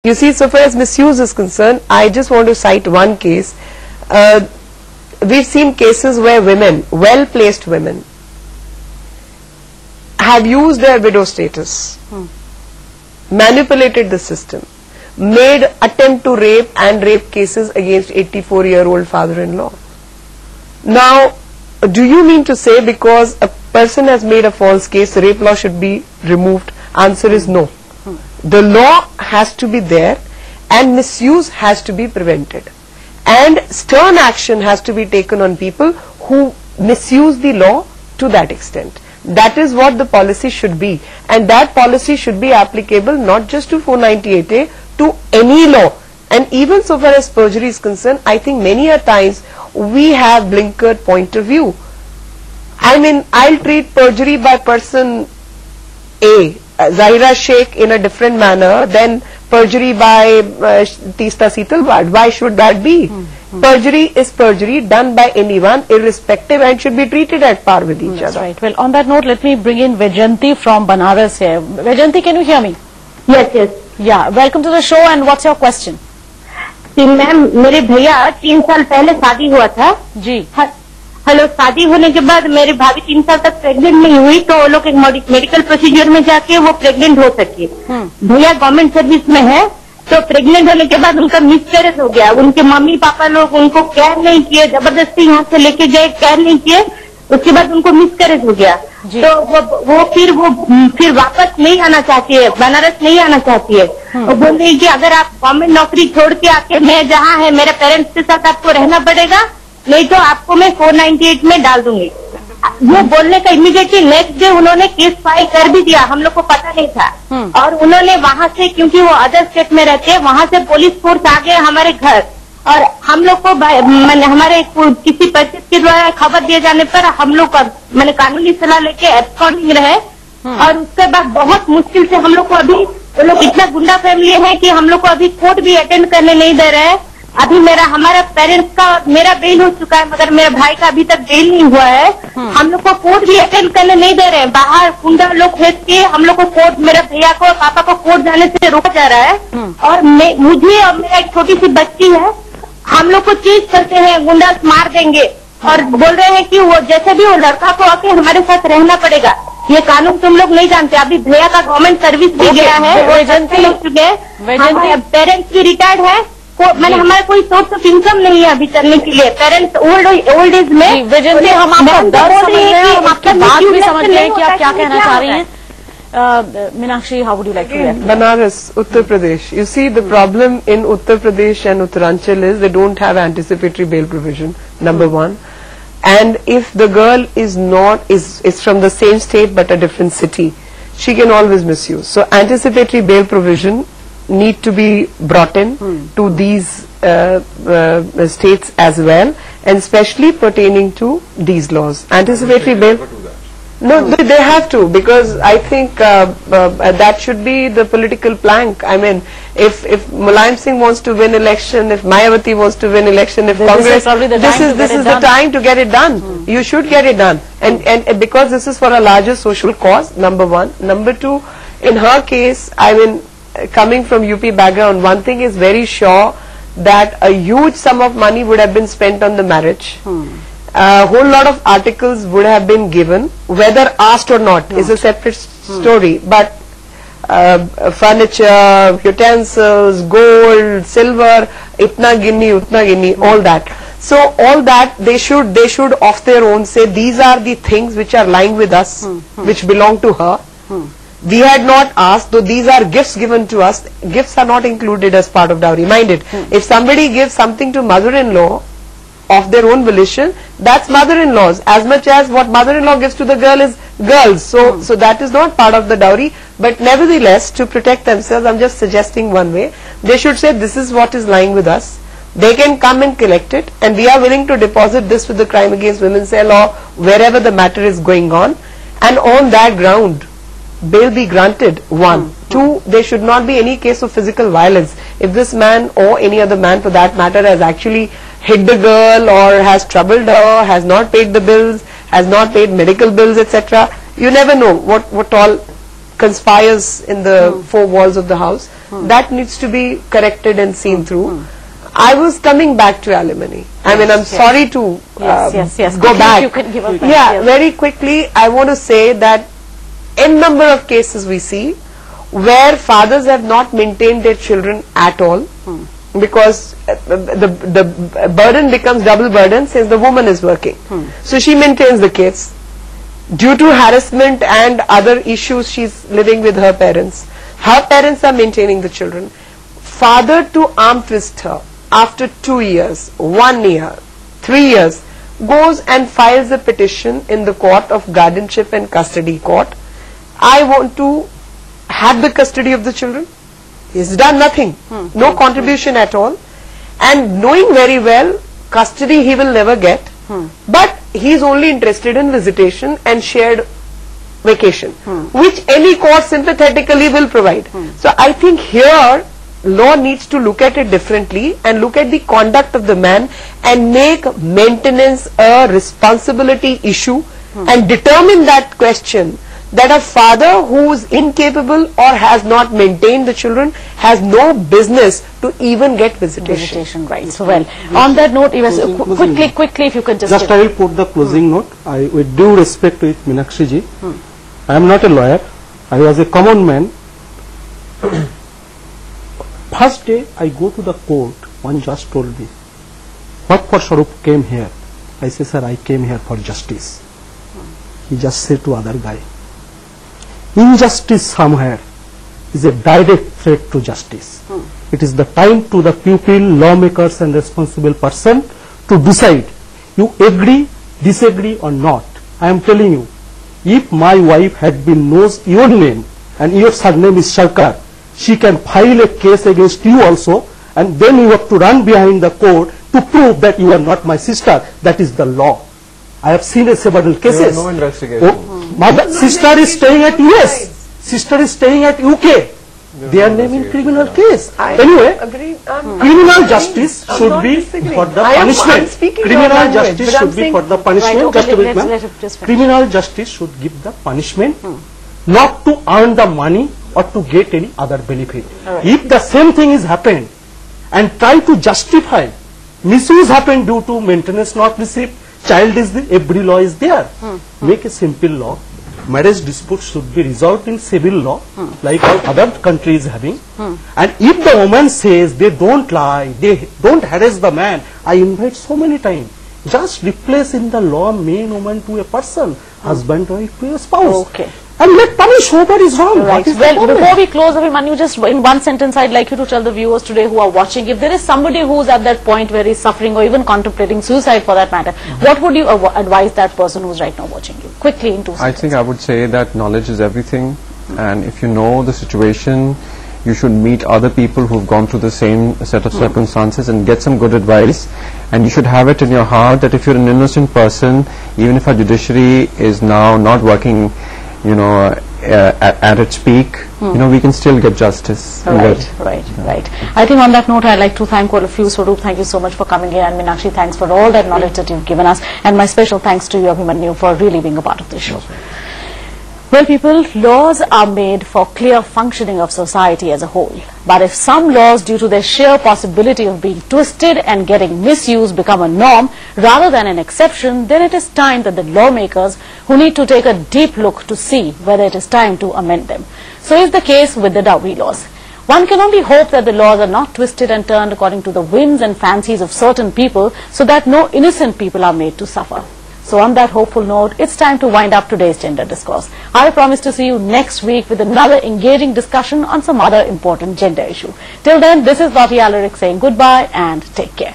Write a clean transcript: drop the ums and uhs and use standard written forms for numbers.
You see, so far as misuse is concerned, I just want to cite one case. We've seen cases where women, well-placed women, have used their widow status, manipulated the system, made attempt to rape and rape cases against 84-year-old father-in-law. Now, do you mean to say because a person has made a false case, rape law should be removed? Answer is no. The law has to be there and misuse has to be prevented. And stern action has to be taken on people who misuse the law to that extent. That is what the policy should be. And that policy should be applicable not just to 498A, to any law. And even so far as perjury is concerned, I think many a times we have blinkered point of view. I mean, I'll treat perjury by person A, Zahira Sheikh, in a different manner than perjury by Teesta Setalvad. Why should that be? Perjury is perjury done by anyone, irrespective, and should be treated at par with each other. Right. Well, on that note, let me bring in Vaijayanti from Banaras here. Vaijayanti, can you hear me? Yes, yes. Yeah. Welcome to the show. And what's your question? Ma'am, मेरे भैया 3 साल पहले शादी हुआ था जी. Hello, शादी होने के बाद मेरी भाभी 3 साल तक प्रेग्नेंट नहीं हुई, तो वो लोग एक मेडिकल प्रोसीजर में जाके वो प्रेग्नेंट हो सके. भैया गवर्नमेंट सर्विस में है, तो प्रेग्नेंट होने के बाद उनका मिसकैरेज हो गया. उनके मम्मी पापा लोग उनको केयर नहीं किए, जबरदस्ती यहाँ से लेके गए, केयर नहीं किए, उसके बाद उनको मिसकैरेज हो गया. तो वो फिर वापस नहीं आना चाहती है, बनारस नहीं आना चाहती है. वो बोल रही कि अगर आप गवर्नमेंट नौकरी छोड़ के आके मैं जहाँ है मेरे पेरेंट्स के साथ आपको रहना पड़ेगा, नहीं तो आपको मैं 498 में डाल दूंगी. वो बोलने का इमीडिएटली नेक्स्ट डे उन्होंने केस फाइल कर भी दिया, हम लोग को पता नहीं था. और उन्होंने वहां से, क्योंकि वो अदर स्टेट में रहते हैं, वहां से पुलिस फोर्स आ गए हमारे घर, और हम लोग को हमारे किसी परिचित के द्वारा खबर दिए जाने पर हम लोग मैंने कानूनी सलाह लेके एब्सकॉन्डिंग रहे. और उसके बाद बहुत मुश्किल से हम लोग को अभी, वो लोग इतना गुंडा फैमिली है कि हम लोग को अभी कोर्ट भी अटेंड करने नहीं दे रहे हैं. अभी हमारा पेरेंट्स का मेरा बेल हो चुका है, मगर मेरे भाई का अभी तक बेल नहीं हुआ है. हम लोग को कोर्ट भी अटेंड करने नहीं दे रहे हैं. बाहर गुंडा लोग भेज के हम लोग को कोर्ट, मेरे भैया को पापा को कोर्ट जाने से रोका जा रहा है. और मुझे और मेरा एक छोटी सी बच्ची है, हम लोग को चीज करते हैं, गुंडा मार देंगे, और बोल रहे हैं कि वो जैसे भी वो लड़का को आके हमारे साथ रहना पड़ेगा. ये कानून तुम लोग नहीं जानते. अभी भैया का गवर्नमेट सर्विस भी गया है, हो चुके हैं, पेरेंट्स भी रिटायर्ड है, मैंने हमारा कोई सोर्स ऑफ इनकम नहीं है अभी चलने के लिए. पेरेंट्स ओल्ड एज में. वैजयंती, हम आपका दर्द समझ रहे हैं, हम आपकी बात भी समझ रहे हैं कि आप क्या कहना चाह रही हैं. Meenakshi, how would you like to react? Banaras, Uttar Pradesh. You see, the problem in Uttar Pradesh and Uttaranchal is they don't have anticipatory bail provision, number one. And if the girl is from the same state but a different city, she can always misuse. So anticipatory bail provision need to be brought in to these states as well, and especially pertaining to these laws. Anticipatory bail. No, they have to, because I think that should be the political plank. I mean, if Mulayam Singh wants to win election, if Mayawati wants to win election, if Congress, this is the time to get it done. You should get it done, and because this is for a larger social cause. Number one. Number two, in her case, I mean, coming from UP background, one thing is very sure, that a huge sum of money would have been spent on the marriage. A whole lot of articles would have been given, whether asked or not is a separate story, but furniture, utensils, gold, silver, itna ginni, all that. So all that they should of their own say, these are the things which are lying with us, which belong to her. We had not asked, though these are gifts given to us. Gifts are not included as part of dowry. Mind it, if somebody gives something to mother-in-law of their own volition, that's mother-in-law's, as much as what mother-in-law gives to the girl is girls. So that is not part of the dowry. But nevertheless, to protect themselves, I'm just suggesting one way. They should say, this is what is lying with us. They can come and collect it, and we are willing to deposit this with the Crime Against Women Cell or wherever the matter is going on. And on that ground, bail be granted. One. Two, there should not be any case of physical violence. If this man or any other man for that matter has actually hit the girl or has troubled her, has not paid the bills, has not paid medical bills, etc., you never know what all conspires in the four walls of the house. that needs to be corrected and seen through. I was coming back to alimony. I mean, I'm sorry to go back. You can give us that, yeah, very quickly, I want to say that in number of cases we see where fathers have not maintained their children at all, because the burden becomes double burden since the woman is working. So she maintains the kids. Due to harassment and other issues, she's living with her parents. Her parents are maintaining the children. Father to arm twist her after 2 years, 1 year, 3 years, goes and files a petition in the court of guardianship and custody court. I want to have the custody of the children. He's done nothing, no contribution at all, and knowing very well custody he will never get, but he is only interested in visitation and shared vacation, which any court sympathetically will provide. So I think here law needs to look at it differently and look at the conduct of the man and make maintenance a responsibility issue and determine that question, that a father who is incapable or has not maintained the children has no business to even get visitation. Right. So well, on that note, quickly, if you could just I will put the closing note. With due respect to Meenakshi ji, I am not a lawyer. I was a common man. First day I go to the court, one judge told me, "What for Swarup came here?" I say, "Sir, I came here for justice." He just said to other guy, "Injustice somewhere is a direct threat to justice. It is the time to the pupil, lawmakers and responsible person to decide. You agree, disagree or not. I am telling you, if my wife had been knows your name and your surname is Sarkar, she can file a case against you also, and then you have to run behind the court to prove that you are not my sister. That is the law. I have seen several cases. No investigation. My sister is staying at US. Sister is staying at UK. They are named in criminal case. Anyway, criminal justice should be for the punishment. Criminal justice should be for the punishment. Just a minute, ma'am. Criminal justice should give the punishment, not to earn the money or to get any other benefit. If the same thing is happened and try to justify, misuse happened due to maintenance not received, child is the, every law is there. Make a simple law. Marriage dispute should be resolved in civil law, like all other countries having. And if the woman says they don't lie, they don't harass the man, I invite so many times, just replace in the law man woman to a person, husband wife to a spouse. Okay. And let punish whoever is wrong. Right. Well, before we close, Abhimanyu, just in one sentence, I'd like you to tell the viewers today who are watching, if there is somebody who's at that point where he's suffering or even contemplating suicide for that matter, what would you advise that person who's right now watching you? Quickly, in 2 seconds. I think I would say that knowledge is everything, and if you know the situation, you should meet other people who've gone through the same set of circumstances and get some good advice. And you should have it in your heart that if you're an innocent person, even if our judiciary is now not working, you know, at its peak, you know, we can still get justice. Right. I think on that note, I'd like to thank all of you. Swarup, thank you so much for coming here, and Meenakshi, thanks for all that knowledge that you've given us, and my special thanks to you, Abhimanyu, for really being a part of this show. Well, people, laws are made for clear functioning of society as a whole. But if some laws, due to their sheer possibility of being twisted and getting misused, become a norm rather than an exception, then it is time that the lawmakers who need to take a deep look to see whether it is time to amend them. So is the case with the dowry laws. One can only hope that the laws are not twisted and turned according to the whims and fancies of certain people, so that no innocent people are made to suffer. So on that hopeful note, it's time to wind up today's Gender Discourse. I promise to see you next week with another engaging discussion on some other important gender issue. Till then, this is Lottie Alaric saying goodbye and take care.